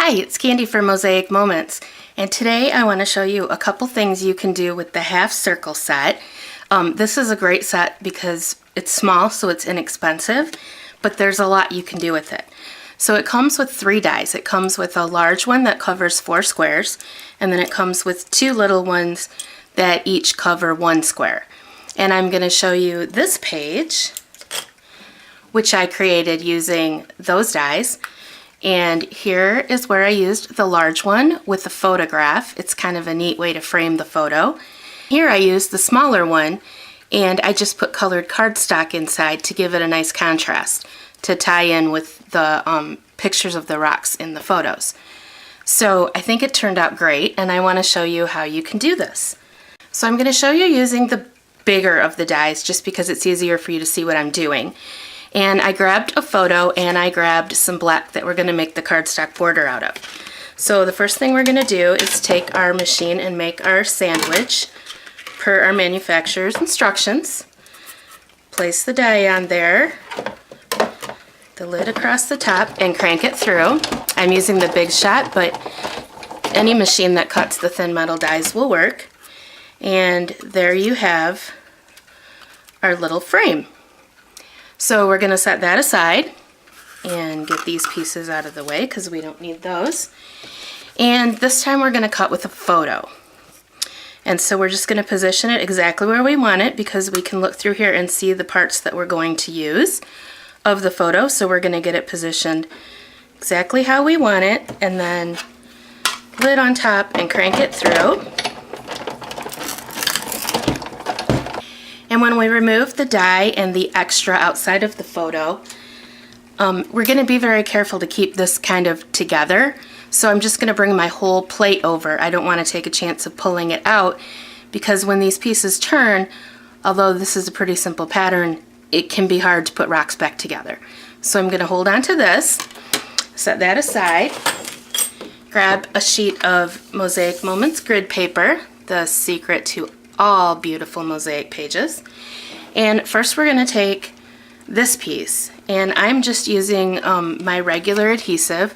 Hi, it's Candy from Mosaic Moments, and today I want to show you a couple things you can do with the half circle set. This is a great set because it's small, so it's inexpensive, but there's a lot you can do with it. So it comes with 3 dies. It comes with a large one that covers 4 squares, and then it comes with 2 little ones that each cover 1 square. And I'm going to show you this page, which I created using those dies. And here is where I used the large one with the photograph. It's kind of a neat way to frame the photo. Here I used the smaller one, and I just put colored cardstock inside to give it a nice contrast to tie in with the pictures of the rocks in the photos. So I think it turned out great, and I want to show you how you can do this. So I'm going to show you using the bigger of the dies just because it's easier for you to see what I'm doing. And I grabbed a photo and I grabbed some black that we're going to make the cardstock border out of. So the first thing we're going to do is take our machine and make our sandwich per our manufacturer's instructions. Place the die on there, the lid across the top, and crank it through. I'm using the Big Shot, but any machine that cuts the thin metal dies will work. And there you have our little frame. So we're going to set that aside and get these pieces out of the way because we don't need those. And this time we're going to cut with a photo. And so we're just going to position it exactly where we want it because we can look through here and see the parts that we're going to use of the photo. So we're going to get it positioned exactly how we want it, and then lid on top and crank it through. And when we remove the die and the extra outside of the photo, we're going to be very careful to keep this kind of together. So I'm just going to bring my whole plate over. I don't want to take a chance of pulling it out because when these pieces turn, although this is a pretty simple pattern, it can be hard to put rocks back together. So I'm going to hold on to this, set that aside, grab a sheet of Mosaic Moments grid paper, the secret to all beautiful mosaic pages. And first we're going to take this piece, and I'm just using my regular adhesive,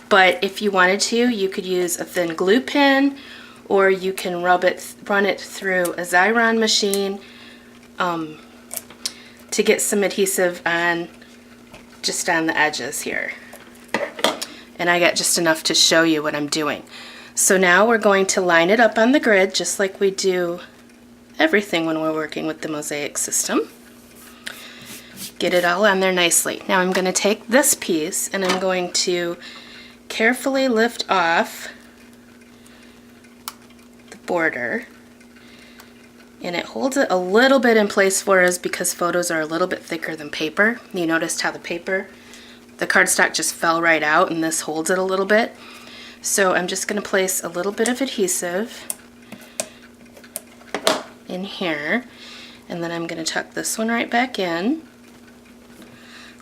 but if you wanted to, you could use a thin glue pen, or you can run it through a Xyron machine to get some adhesive on just on the edges here. And I got just enough to show you what I'm doing. So now we're going to line it up on the grid just like we do everything when we're working with the mosaic system. Get it all on there nicely. Now I'm going to take this piece and I'm going to carefully lift off the border, and it holds it a little bit in place for us because photos are a little bit thicker than paper. You noticed how the cardstock just fell right out, and this holds it a little bit. So I'm just going to place a little bit of adhesive in here, and then I'm going to tuck this one right back in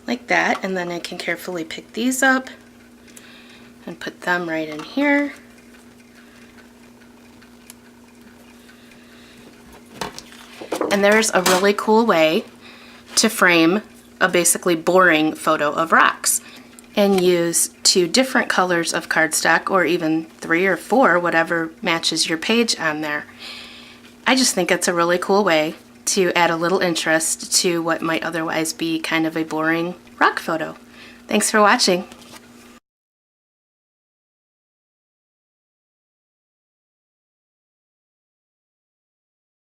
like that, and then I can carefully pick these up and put them right in here. And there's a really cool way to frame a basically boring photo of rocks and use 2 different colors of cardstock, or even 3 or 4, whatever matches your page on there. I just think it's a really cool way to add a little interest to what might otherwise be kind of a boring rock photo. Thanks for watching.